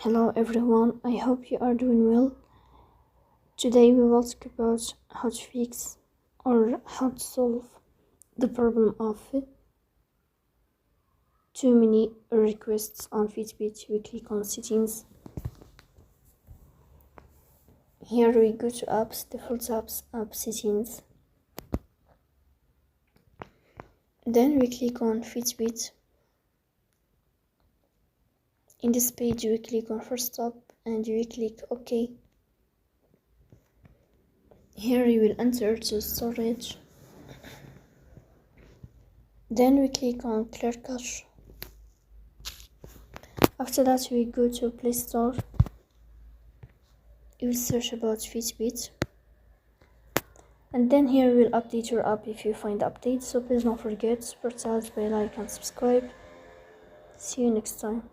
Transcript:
Hello everyone, I hope you are doing well. Today we will talk about how to fix or how to solve the problem of too many requests on Fitbit. We click on settings. Here we go to apps, default apps, app settings. Then we click on Fitbit. In this page we click on first stop and we click OK. Here you will enter to storage. Then we click on clear cache. After that we go to Play Store. You will search about Fitbit. And then here we will update your app if you find updates. So please don't forget to support us by like and subscribe. See you next time.